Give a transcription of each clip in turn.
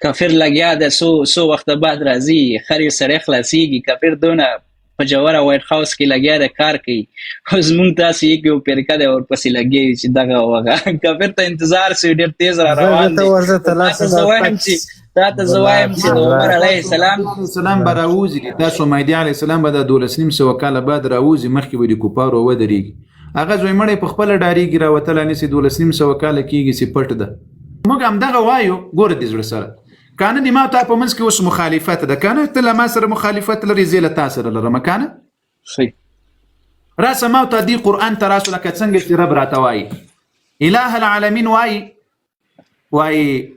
کافر لګیا د سو وخت بعد راځي خري سره خلاصيږي کافر دونه په جوړه وایټ هاوس کې لګیا د کار کوي اوس مونږ تاسو یې کې پیرکا د اور پسې لګي چې دغه وغه کافر ته انتظار سي ډېر تیز را روان دي تاسو زوایم چې عمر علیه السلام براوزي تاسو مهدی علیه السلام به د 1200 کال بعد راوزي مخکې وي د کوپارو ودرېږي هغه زوی مړی په خپل ډاریږي راوتل نسی 1200 کال کېږي سي پټ ده موږ هم دغه وایو ګور دې زړه سره کانه د ما ته په منځ کې اوس مخالفت ده کانه ته ما سره مخالفت لري زیله تاسو لرم کانه صحیح راس ما ته دی قران ته راسو لکه څنګه چې رب راته وایي اله العالمین وایي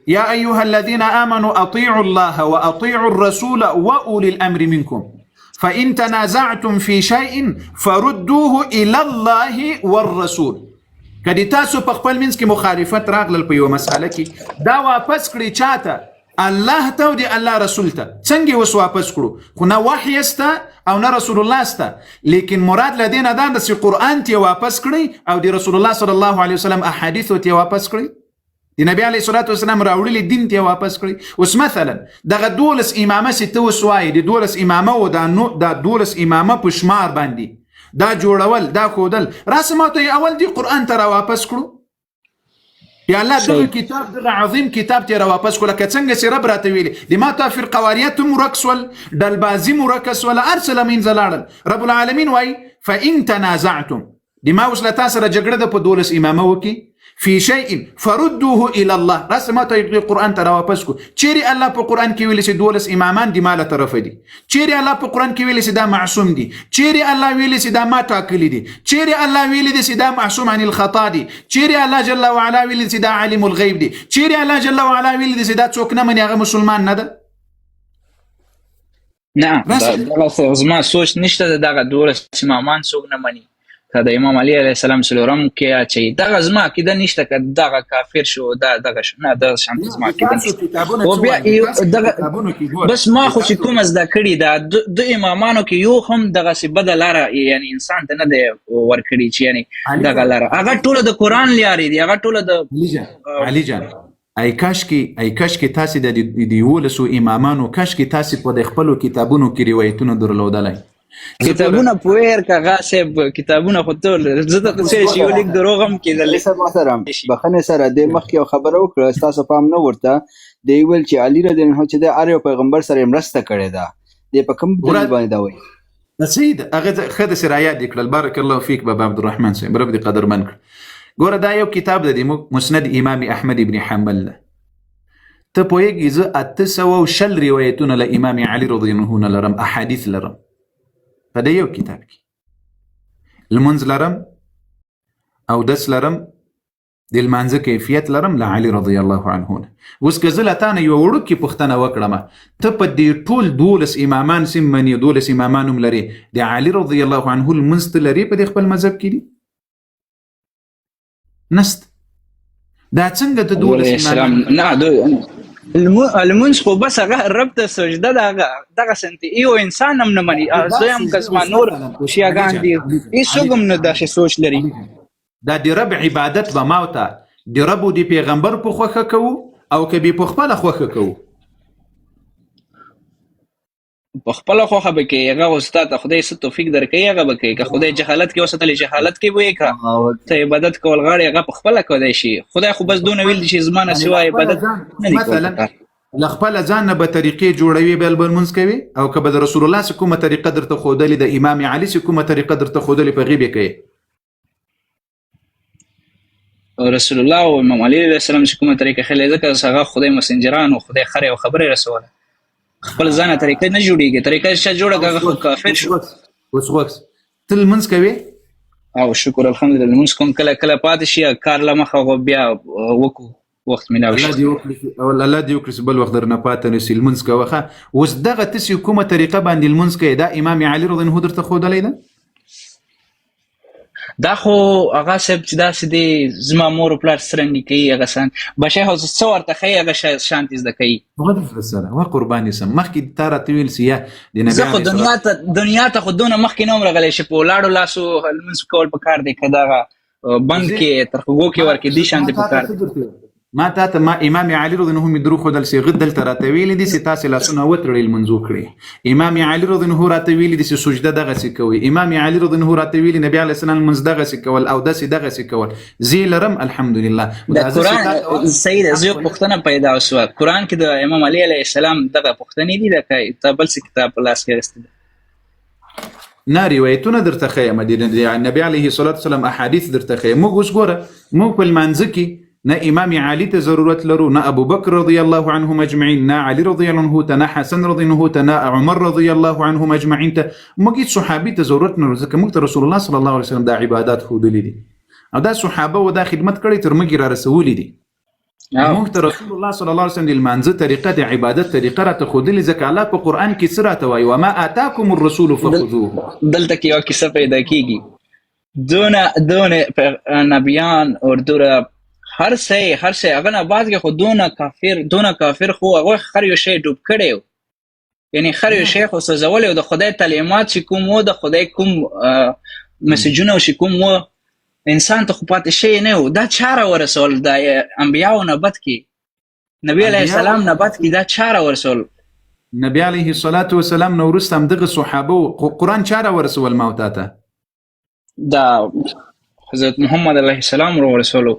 يا ايها الذين امنوا اطيعوا الله واطيعوا الرسول واولي الامر منكم فان تنازعتم في شيء فردوه الى الله والرسول کدی تاسو په خپل منځ کې مخالفت راغلل په یو مسأله کې دا واپس کړی چاته الله ته او دی الله رسول ته څنګه وس واپس کړو خو نه وحی است او نه رسول الله است لیکن مراد لدینا دا د قرآن ته واپس کړی او دی رسول الله صلی الله علیه وسلم احادیث ته واپس کړی دی نبی علیه الصلاۃ والسلام راوړل دین ته واپس کړی اوس مثلا دغه دولس امامه ست وسوای دی دولس امامه او دا دولس امامه په شمار باندې دا جوړول دا خودل رسمات اول دی قرآن ته واپس کړو یا الله دغه کتاب دغه عظیم کتاب ته واپس کړه که څنګه چې رب راته ویلي د ما ته فرقواریت مرکسول دلبازی مرکس ولا ارسل من زلال رب العالمین وای فان تنازعتم د ما وسلتا سره جګړه د په دولس امامه وکي في شيء فردوه الى الله رسمات القرآن ته واپس کو چیرې الله په قرآن کې ویلي چې دولس امامان دی مال طرف دي چیرې الله په قرآن کې ویلي چې دا معصوم دي چیرې الله ویلي چې دا ما ټاکلي دي چیرې الله ویلي چې دا معصوم عن الخطا دي چیرې الله جل وعلا ویلي چې دا عالم الغیب دي چیرې الله جل وعلا ویلي چې دا څوک نه مني هغه مسلمان نه ده نه دا زما سوچ نشته دغه دولس امامان څوک نه مني د امام علی علیه السلام سلورم کې چې دغه زما کې د نشته ک دغه کافر شو دغه نه د شانت زما کې او بیا بس ما خو چې کوم زده کړی دا د امامانو کې یو هم دغه سی بدل لاره یعنی انسان ته نه دی ورکړي چې یعنی دغه لاره هغه ټول د قران لاري دی هغه ټول د علی جان ای کاش کې تاسو د دیولسو امامانو کاش کې تاسو په خپل کتابونو کې روایتونه درلودلای کتابونه پویر کاغه سب کتابونه خو ته زړه ته چې یو لیک دروغم کېدل محترم بخنه سره د مخ کې خبرو کړه تاسو پام نه ورته دی ویل چې علی رضی الله عنه چې د اړ پیغمبر سره مرسته کړې ده د په کوم دلیل باندې دا وایي نسید هغه خد سرایات کړل بارک الله فیک بابا عبدالرحمن صاحب رب دې قدر من ګوره دا یو کتاب د مسند امام احمد ابن حنبل ته پوهیږي زه 800 روایتونه له امام علی رضی الله عنه لرم احادیث لرم په دې یو کتاب کې المنز لرم او دس لرم د المنځ کیفیت لرم له علی رضی الله عنه اوس که زه له تا نه یو وړوکې پوښتنه وکړم ته په دې ټول 12 امامان سم منې 12 امامان هم لري د علی رضی الله عنه المنځ ته لري په خپل مذهب کې دي نست دا څنګه ته 12 امامان نه المنس خو بس هغه رب ته سجده دغه سنتي یو انسان هم نه مني زم قسمه نور شیاغان دي هیڅوګم نه داسې سوچ لري دا د رب عبادت به ماوته د رب او د پیغمبر په خوخه کوو او کبي په خپل خوخه کوو په خپل خوخه به کې هغه استاد خدای ست توفیق درکې هغه به کې که خدای جهالت کې وساتل جهالت کې وې کا ته عبادت کول غاړي هغه په خپل کولای شي خدای خو بس دونه ویل شي زمانه سوا عبادت مثلا لخپل ځان به طریقې جوړوي بل منځ کوي او که به رسول الله کومه طریقه درته خودلې د امام علی کومه طریقه درته خودلې په غیبه کوي رسول الله او امام علی علیه السلام کومه طریقه خلې ځکه هغه خدای مسنجران او خدای خره او خبره رسوله خپل ځانه طریقې نه جوړیږي طریقې چې جوړه هغه کافر شو وس تل منځ کوي او شکر الحمدلله منځ کوم کله پاتې شي کار لمخه بیا وکړو وخت میناوي الله دې وکړي بل وخت درنه پاتې نشي المنځ کوخه اوس دغه تاسو کومه طریقه باندې المنځ کوي دا امام علی رضی الله عنه درته خودلې ده دا خو هغه سب چې دا سدي زما مور پلار سرنګي کوي هغه سان بشه هو څو ورته خي هغه شانتي زده کوي وغد سره وا قرباني سم مخکې تاره تویل سیا د نبی زه خو دنیا ته خو دونه مخکې نوم راغلی شي په لاړو لاسو المنس کول په کار دی کدا بند کې ترخوګو کې ورکې دي شانتي په کار ما ته ما امام علي رضی الله عنه درو خدل سی غدل تراته ویل دي سي تاسو لاسونه وترل منځو کړی امام علي رضی الله عنه راته ویل دي سي سجده دغه سي کوي امام علي رضی الله عنه راته ویل نبی عليه السلام منځ دغه سي کول او دسي دغه سي کول زیلرم الحمدلله د قران سید زیو پښتنه پیدا وسو قران کې د امام علي عليه السلام دغه پښتنې دي د تبل سي کتاب لاس کې راستي نه روایتونه درته خیم دي نبی عليه الصلاه والسلام احاديث درته خیم موږ اوس ګوره موږ په منځ کې نه امام علي ته ضرورت لرو نه ابو بکر رضی الله عنهم اجمعین نه علي رضی الله عنه ته نه حسن رضی الله عنه ته نه عمر رضی الله عنهم اجمعین ته موږ صحابي ته ضرورت نه ځکه موږ ته رسول الله صلی الله علیه وسلم د عبادت خودلی دي او دا صحابه و دا خدمت کړي تر موږ را رسولي دي موږ ته رسول الله صلی الله علیه وسلم د المنځ طریقه د عبادت طریقه را ته خودلی ځکه الله په قران کې سره ته وایي وما اتاکم الرسول فخذوه دلته کې یو کیسه پیدا کیږي دونه نبیان او دونه هر څه هغه نه بعد کې خو دونه کافر خو هغه خر یو شی ډوب کړي یعنی خر یو شی خو سوزول او د خدای تعلیمات چې کوم و د خدای کوم مسیجونه او چې کوم و انسان ته خو پاتې شي نه و دا چاره ورسول د انبیاو نبت کې نبی علیه السلام نبت کې دا چاره ورسول نبی علیه الصلاة والسلام نو وروسته دغه صحابه قرآن چاره ورسول موتا ته دا حضرت محمد علیه السلام ورسولو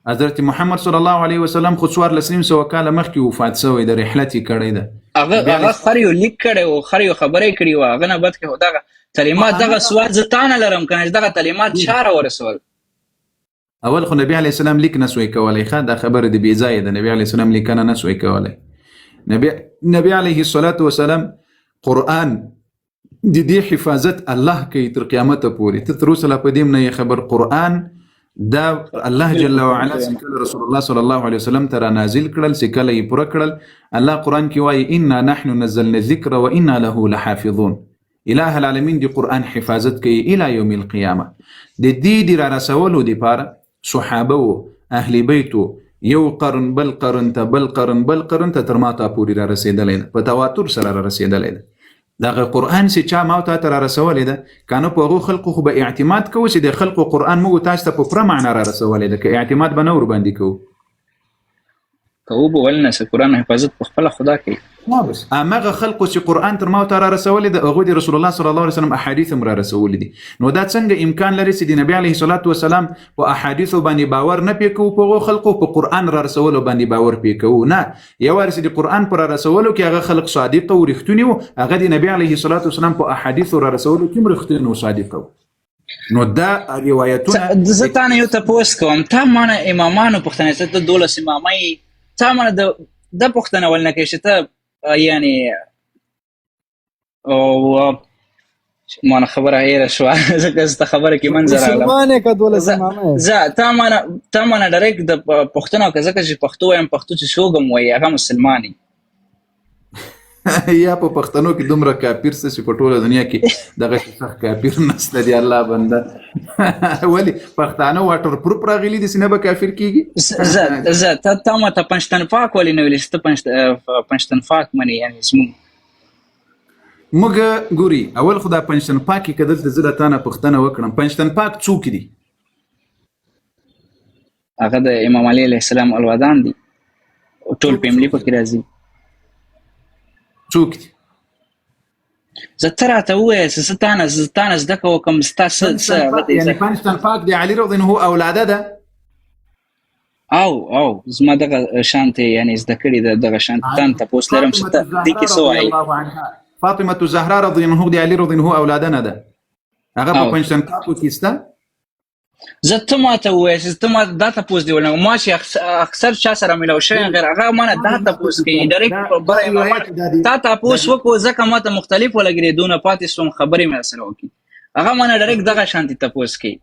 حضرت محمد صلی الله علیه وسلم خو څوار لسنیم سو کاله مخکې وفات شوی د رحلتي کړی ده هغه خریو لیک کړي او خریو خبرې کړي او هغه نه بد کې دغه کلمات دغه سوال زتانه لرم کنه دغه کلمات چاره ورسول اول خو نبی علیه السلام لیک نسوي کولای خا دا خبره د بیځای ده نبی علیه السلام لیک نه نسوي کولای نبی علیه الصلاة والسلام قرآن د دې حفاظت الله کوي تر قیامت پورې ته تر اوسه لا پدیم نه خبر قرآن دا الله جل وعلا سکل رسول الله صلی الله علیه وسلم ترا نازل کړل سکل یې پوره کړل الله قرآن کې وایي انا نحن نزلنا الذکر وانا له لحافظون اله العالمین دی قرآن حفاظت کوي الى یوم القیامه د دې د را رسولو د پاره صحابه او اهل بیتو یو قرن بل قرن ته بل قرن بل قرن ته تر ماته پوری را رسیدلې په تواتر سره را رسیدلې دغه قرآن چې چا ماته تر رسولې ده کانو په هغه خلقو خو به اعتماد کوي چې د خلقو قرآن مو تاسو ته په پر معنا را رسولې ده که اعتماد به نور باندې کوو ولنه چې قرآن حفاظت په خپل خدا کوي بس امغه خلقو چې قرآن تر ماته را رسولې ده هغه د رسول الله صلی الله علیه وسلم احادیث هم را رسولې دي نو دا څنګه امکان لري چې د نبی علیه الصلاة والسلام په احادیث باندې باور نه پکو په خلقو په قرآن را رسولو باندې باور پکو نه یو ورسې د قرآن پر رسولو کې هغه خلق صادق او رښتونی وو هغه د نبی علیه الصلاة والسلام په احادیث را رسولو کې رښتونی او صادق وو نو دا روایتونه زتانه یو تاسو کوم تا معنی امامانو پښتنه ته دولس امامای تا معنی د پښتنه ولنه کې شته یعنی او ما خبره هیره شو زه خبره کې منظر عالم مسلمانه کډول زمامه زه تا معنی ډایرک د پښتنه کې ځکه چې پښتو یم پښتو چې شوګم وای هغه مسلمانی یا په پښتنو کې دومره کافر څه په ټوله دنیا کې دغه څه کافر نشته دی الله بنده ولی پښتانه واټر پروف راغلي دي سینه به کافر کیږي زه تا ما ته پنځتن پاک ولی نو لسته پنځتن پاک منی یعنی اسمو موږ ګوري اول خدا پنځتن پاکي کدل ته زړه تانه پښتنه وکړم پنځتن پاک څوک دي هغه د امام علي علیه السلام الودان دي ټول فیملی په کې راځي څوک دي زه تراته وې ستانه زده کوم ستاسو یعنی پنځتن پاک دی علي رضی الله عنه اولاده ده او زما دغه شانته یعنی زده کړی دغه شانته تان تاسو لرم چې دې کې سوای فاطمه الزهراء رضی الله عنها دی علي رضی الله عنه اولاده نه ده هغه په پنځتن پاکو کې ستا زه ته ماته وایې چې ته ما دا تاسو دی ولنه ما چې اکثر چا سره ملو شي غیر هغه ما دا تاسو کوي ډایرکټ برای تا تاسو وکړو ځکه ما ته مختلف ولګری دونه پاتې سوم خبرې مې سره وکي هغه ما ډایرکټ دغه شانتي تاسو کوي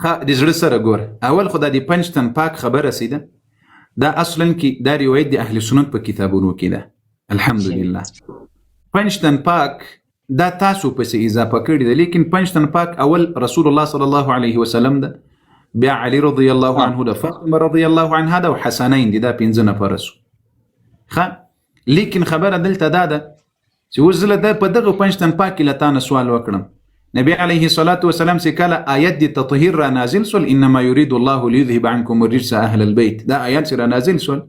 ها د زړه سره ګور اول خدای دی پنځتن پاک خبر رسیده دا اصلا کې دا روایت د اهل سنت په کتابونو کې ده الحمدلله پنځتن پاک دا تاسو پسې اضافه کړی ده لیکن پنځتن پاک اول رسول الله صلی الله علیه وسلم ده بیا علي رضی الله عنه ده فاطمه رضی الله عنها ده وحسنین دي دا پنځه نفر لیکن خبره دلته دا ده چې وزله ده په دغه پنځتن پاک کې لتان سوال وکړم نبی علیه الصلاة والسلام چې کله آیت د تطهیر را نازل سول انما یرید الله لیذهب عنکم الرجس اهل البیت، دا آیات چې را نازل سول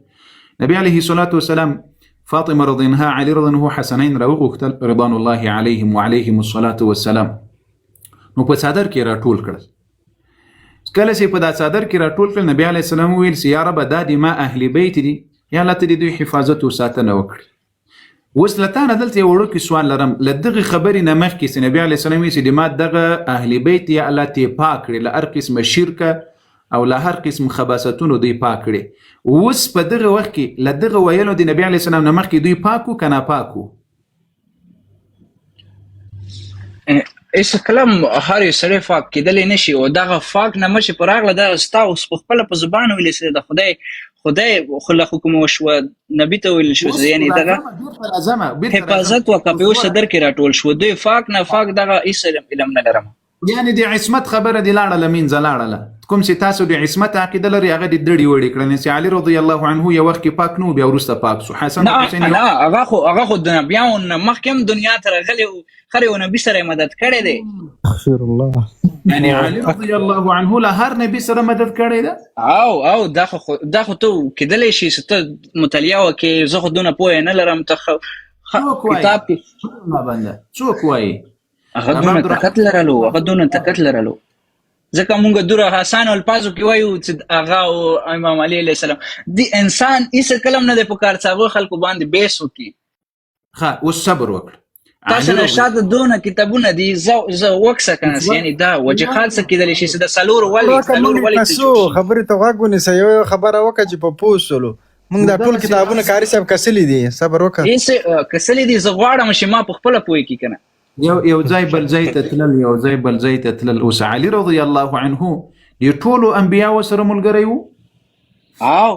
نبی علیه الصلاة والسلام فاطمه رضی عنها علی رضی عنه حسنین را وغوښتل رضوان الله علیهم وعلیهم الصلاة والسلام، نو په څادر کې را ټول کړل. کله چې په دا څادر کې را ټول کړل نبی علیه السلام ویل چې یا رب دا د ما اهل بیت دي، یا الله ته د دوی حفاظت او ساتنه وکړي. اوس له تا نه دلته یو وړوکی سوال لرم، له دغې خبرې نه مخکې چې نبي علیه السلام ویل چې د ما دغه اهل بیت یا الله ته پاک کړي له هر قسمه شرکه او له هر قسم خباثتونو دوی پاک کړي. اوس په دغه وخت کې له دغه ویلو د نبي علیه السلام نه مخکې دوی پاک وو که ناپاک وو؟ ایس کلم هر یو سړی پاک کېدلی نشي او دغه پاک نه مشي په راغله دا ستا اوس په خپله په زبان ویلې چې د خدای خو له حکم وشوه، نبي ته ویل شو یعنی دغه حفاظت وکړه په یو صدر کې راټول شو، دوی پاک نه پاک دغه هېڅ علم نه لرم. یعنی د عصمت خبره دې لاړله منځه لاړله، کوم چې تاسو د عصمت عقیده لري هغه دې دړې وړې کړل چې علي رضی الله عنه یو وخت کې پاک نه و بیا وروسته پاک شو. حسن حسین نه هغه خو د نبیانو نه مخکې هم دنیا ته راغلی و، خر یو نبي سره مدد کړی دی. استغفر الله. یعنی علي رضی الله عنه له هر نبي سره مدد کړی ده. او دا خو ته کېدلی شي چې ته مطالعه وکړې، زه خو دونه پوهه نه لرم. ته کتاب کې څوک وایي هغه دونه طاقت لرلو ځکه مونږ دوره حسان الفاظو کې وایو چې هغه او امام علي علیه السلام دی انسان هېڅ کلم نه دی په کار چې هغه خلکو باندې بیس وکړي. ښه اوس صبر وکړه. تاسو نه شاته دونه کتابونه دي زه وکسه کنه یعنی دا وجه خالصه کېدلی شي چې د څلور ولې خبرې ته غوږ ونیسه، یو خبره وکړه چې په پوه شولو. موږ دا ټول کتابونه قاري صاحب کسلي دي، صبر وکړه. هېڅ کسلي دي، زه غواړم چې ما په خپله پوه کړي که نه. یو ځای بل ځای ته تلل. اوس علي رضی الله عنه د ټولو انبیاو سره ملګری و او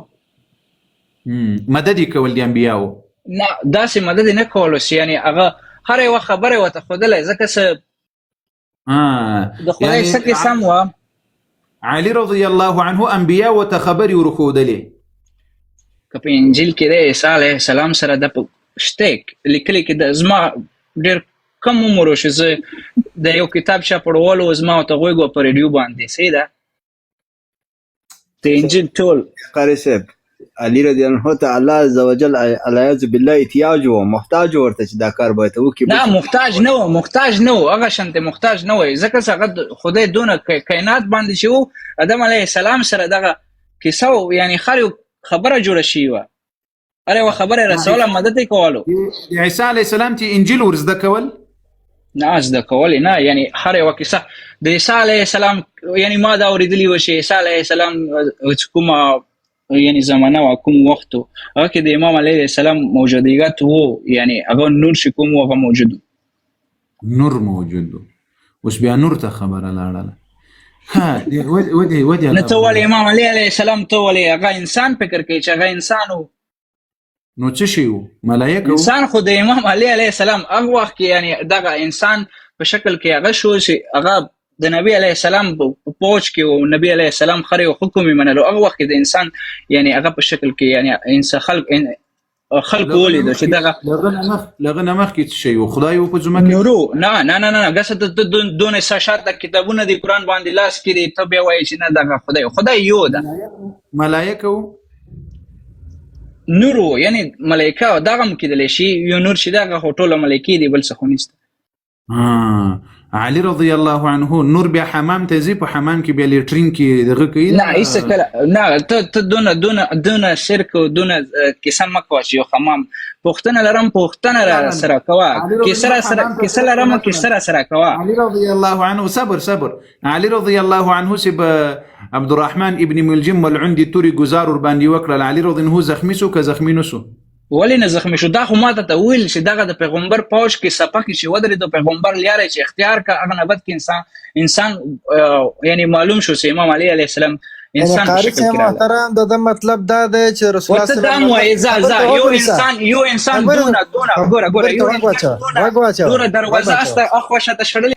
مدد یې کول د انبیاو؟ نه داسې مدد یې نه کول، اوس یعنی هغه هر یوه خبره یې ورته ښودلی ځکه څه د خدای څه کې سم وه. علي رضی الله عنه انبیاو ته خبرې ورښودلې که په انجیل کې د عیسی علیه السلام سره د شته لیکلي کې د زما ډېر کم عمر و چې زه د یو کتاب چاپړولو زما ورته غوږ وه په ریډیو باندې صحیح ده د انجیل ټول قاري صاحب علي رضی الله عنه ته الله عزوجل العیاذ بالله احتیاج و محتاج ورته چې دا کار باید وکړي. نه محتاج نه و هغه شانته محتاج نه وای ځکه چې هغه خدای دونه کائنات باندې چې و آدم علیه السلام سره دغه کیسه و یعنی خبره جوړه شوې وه، هر یوه خبره یې رسوله، مدد یې کولو. د عیسی علیه السلام چې انجیل ور زده کول نه زده کول نه، یعنی هر یوه کیسه د عیسی علیه السلام یعنی ما دا اورېدلي وه چې عیسی علیه السلام کومه یعنی زمانه و کوم وخت و هغه کې د امام علیه السلام موجودیت و، یعنی هغه نور چې کوم و هغه موجود و. اوس بیا نور ته خبره لاړله. نه ته ولې امام علیه السلام ته ولې هغه انسان فکر کوي چې هغه انسان و؟ نو څه شی و؟ ملایکه و؟ انسان خو د امام علیه السلام هغه وخت کې یعنی دغه انسان په شکل کې هغه شو چې هغه د نبی علیه السلام په پوج کې و، نبی علیه السلام خر یو حکم یې منلو. هغه وخت کې د انسان یعنی هغه په شکل کې یعنی انسان خلق ولیدو چې دغه لغه نه مخکې څه شی و؟ خدای و په ځمکه نورو نه ګسه ته دونه ساشات د کتابونه د قرآن باندې لاس کې دي ته بیا وایې چې نه دغه خدای یو ده. ملایکه و نورو یعنی ملائکه او دغه هم کېدلی شي یو نور چې دغه خو ټوله ملایکې دي بل څه خو نشته. علي رضی الله عنه نور بیا حمام ته ځي، په حمام کې بیا لیټرین کې دغه کوي؟ نه هېڅ کله نه، ته دونه شرک او دونه کیسه مه کوه چې یو حمام پوښتنه لرم پوښتنه را سره کوه، کیسه لرم کیسه را سره کوه. علي رضی الله عنه صبر علي رضی الله عنه چې به عبدالرحمن ابن ملجم والعندي توري گزار ور باندې وکړل، علي رضی الله عنه زخمی سو که زخمی نسو؟ ولې نه زخمی شو؟ دا خو ماته ته ویل چې دغه د پیغمبر پوج کې سپه کې چې ودرېدو پیغمبر لیاره چې اختیار کا هغه نبت کې انسان یعنی معلوم شو چې امام علی علیه السلام انسان په شکل کې محترم د مطلب دا دی چې رسول الله صلی الله علیه وسلم یو انسان دونه دروازه است اخوشه تشړل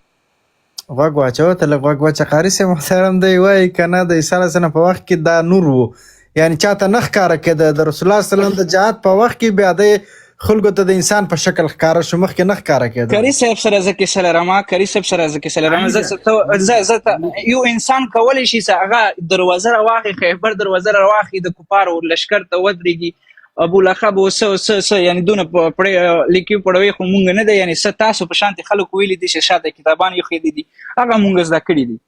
غوږ واچو ته غوږ واچو. قاری صاحب محترم دی وای کنه د عیسی علیه السلام په وخت کې دا نور وو، یعنی چاته نخ کار کده د رسول الله صلی الله علیه وسلم د جهاد په وخت کې بیا د خلکو ته د انسان په شکل ښکاره شو، مخکې نه ښکاره کېده. کری صاحب سره زه کیسه لرم زه یو انسان کولی شي چې هغه دروازه راواخي، خیبر دروازه راواخي، د کفارو لشکر ته ودرېږي، ابو لهب څه یعنی دونه پړې لیکي پړوي خو مونږ نه دی، یعنی څه تاسو په شانتي خلک ویلي دي چې شاته کتابان یې ښیلي دي هغه مونږ زده کړي دي.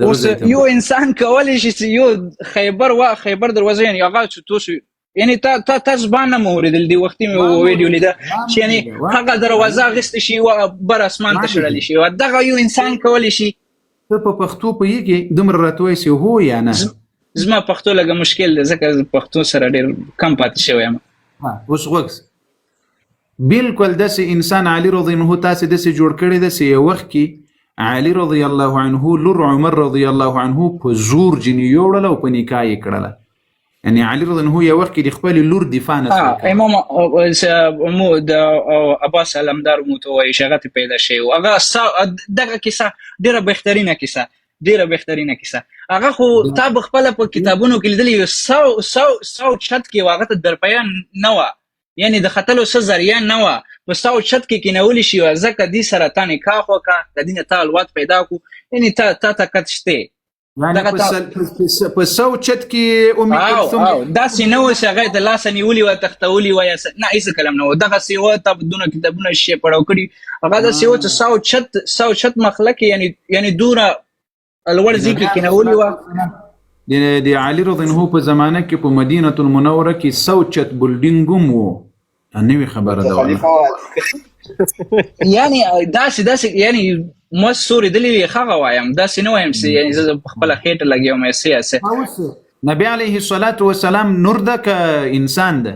اوس یو انسان کولی شي چې یو خیبر دروازه یعنی هغه چې تاسو یعنی تاسو باندې مو اوریدل دی وختي مې ویډیو لیده چې یعنی هغه دروازه غست شي او بر اسمان ته شړل شي، او دغه یو انسان کولی شي. ته په پښتو پوهیږي دومره راتوي سي هو یا نه؟ زما پښتو لږه مشکل ده ځکه پښتو سره ډېر کم پاتې شوی یم. اوس وګس بالکل داسې انسان علي رضی الله عنه تاسې داسې جوړ کړی ده چې یو وخت کې علي رضی الله عنه لور عمر رضی الله عنه په زور جنې یوړله او په نکاح یې کړله. یعنی علي رضی الله عنه یو وخت کې د خپل لور دفاع نه کړه. امام مو د عباس علمدار مو ته وایي چې هغه ته پیدا شوی و. هغه دغه کیسه ډېره بهترینه کیسه هغه خو تا بخپله په کتابونو کې لیدلي یو 100 چت کې هغه ته درپیان نه وه، یعنی د ختلو څه ذریعه نه وه، په 100 چت کې کېنولی شي ځکه دې سره تا نکاح وکړه، د دې نه تا اولاد پیدا کړو، یعنی تا طاقت شته. یعنی په 100 چت کې ام کلثوم داسې نه و چې هغه د لاسه نیولي وه تختولي وه یا نه، هېڅ کلام نه و. دغسې وه تا دونه کتابونه شی پړاو کړي، هغه داسې و چې 100 چت مخله کې یعنی دوره لوړ ځای کې کېنولي وه. د علي رضی الله په زمانه کې په مدینه المنوره کې 100 چت بلډینګ هم و. نوې خبره ده یعنی داسې یعنی ما سوري دلی هغه وایم داسې نه وایم چې یعنی زه په خپله خېټه لګیم یم سیاسه. نبی علیه الصلاة والسلام نور ده که انسان ده؟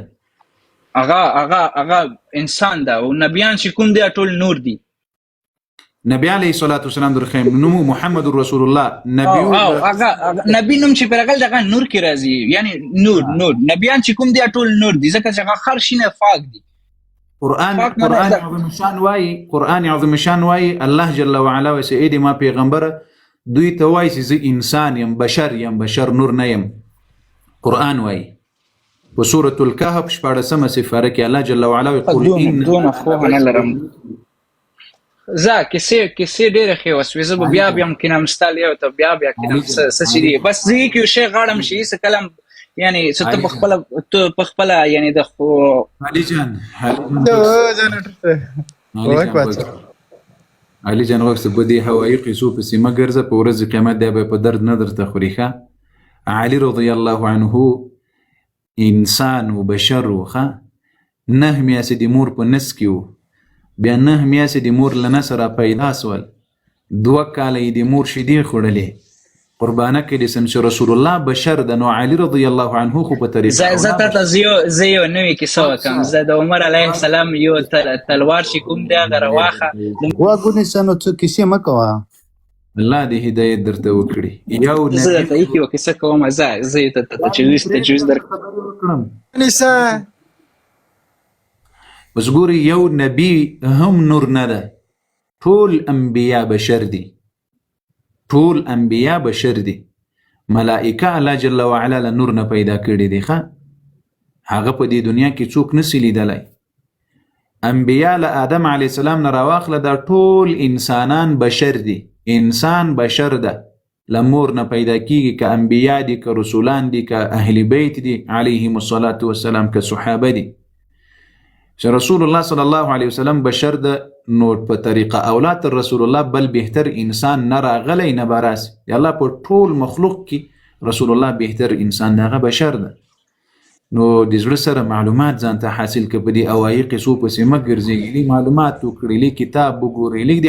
هغه انسان ده او نبیان چې کوم دی ټول نور دي. نبی علیه الصلاة والسلام در خیم نمو محمد رسول الله نبی نوم چې پرغل دغه نور کې راځي، یعنی نور نبیان چې کوم دی ټول نور دي ځکه چې هغه هر شي نه پاک دي. قرآن عظیم شان وایي الله جل وعلا وایي چې ما پیغمبره دوی ته وایي چې زه انسان یم، بشر نور نه یم. قرآن وایي په سورة الکهف 14 سپاره کې الله جل وعلا وایي دونه خو نه لرم زه کیسې ډېرې ښې وسوې، زه به بیا کینم ستا له یو ته بیا کینم څه چې دي، بس زه کې یو شی غواړم چې هېڅ کله یعنی څه ته په خپله یعنی د خو علي جان غوښته په دې هوایي قیسو پسې مه ګرځه، په ورځ قیامت دی به په درد نه درته خوري. ښه علي رضی الله عنه انسان و بشر و، ښه 9 میاشتې د مور په نس کې و، بیا 9 میاشتې د مور له نسه را پیدا سول، 2 کاله یې د مور شیدې خوړلې، قربانه کړي سم چې رسول الله بشر ده. نو علي رضی الله عنه خو په طریقه زه ته زه یو نوې کیسه وکړم. زه د عمر علیه السلام یو تلوار چې کوم دی هغه راواخه واګونیسه نو څه کیسې مه کوه، الله دې هدایت درته وکړي. یو زه درته یو کیسه کوم، زه ته تجویز درکړم. اوس ګوري یو نبی هم نور نه ده، ټول انبیا بشر دي، ټول انبیا بشر دي. ملائکه الله جل وعلا له نور نه پیدا کړي دي. هغه په دې دنیا کې څوک نسی لیدلی. انبیا له آدم علیه السلام نه راواخله دا ټول انسانان بشر دي، انسان بشر ده، له مور نه پیدا کیږي، که انبیا دي که رسولان دي که اهل بیت دي علیهم الصلاة والسلام که صحابه دي. چې رسول الله صلی الله علیه وسلم بشر ده، نو په طریقه اولاد رسول الله بل بهتر انسان نه راغلی نه براس. یا الله په ټول مخلوق کې رسول الله بهتر انسان دغه بشر ده. نو د زړه سره معلومات ځان ته حاصل کړه، په دې اوایي قصو پسې مه ګرځېږي، معلومات وکړي، لږ کتاب وګورئ، لږ د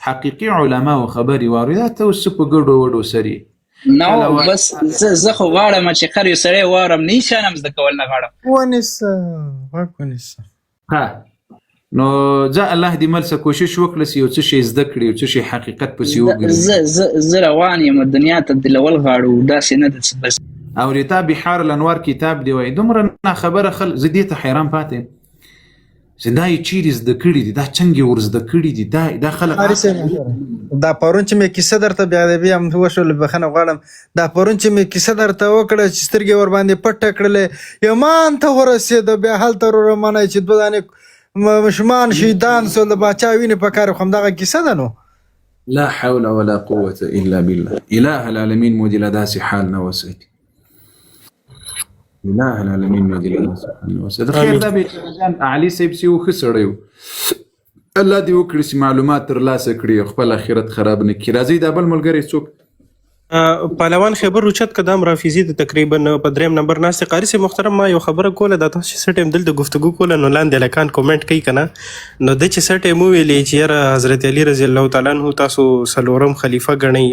حقیقي علماو خبرې واورئ. دا ته اوس په ګډو وډو سرې نو بس زه خو غواړم چې هر یو سړی واورم، نه شانم زده کول نه غواړم. نو ځه الله دې مل څه کوشش وکړه چې یو څه شی زده کړي، یو څه شی حقیقت پسې وګرځي. زه روان یم دنیا ته دلول غواړو، داسې نه ده بس. او ریتا بحار الانوار کتاب دی وایي دومره نه خبره زه دې ته حیران پاتې چې دا یې چیرې زده کړي دي، دا څنګه یې ور زده کړي دي، دا خلک قاری صاحب دا پرون چې مې کیسه درته بیا هم وشول، بخښنه غواړم. دا پرون چې مې کیسه درته وکړه چې سترګې ور باندې پټه کړلې، یمان ته ورسېده، بیا هلته ورمنی چې 2 دانې ماشومان شهیدان سول، د باچا وینې په کار. خو همدغه کیسه ده. نو لا حول ولا قوة الا بالله. اله العالمین مو دې له داسې حال نه وساتي. اله العالمین مو دې له داسې حال نه وساتي. خیر دا بیچاره جان علي صاحب چې و ښه سړی و، الله دې وکړي چې معلومات ترلاسه کړي، خپل آخرت خراب نه کړي. راځئ دا بل ملګری څوک پهلوان خیبر روچت قدم رافیزي د تقریبا په 3 نمبر ناست. قاری صاحب محترم، ما یو خبره کوله، دا تاسو چې ټیم دلته گفتگو کوله نو لاندې لکان کومنټ کوي کنه، نو د چې ټیم ویلې چې حضرت علي رضی الله تعالی عنہ تاسو سلورم خلیفہ ګڼئ،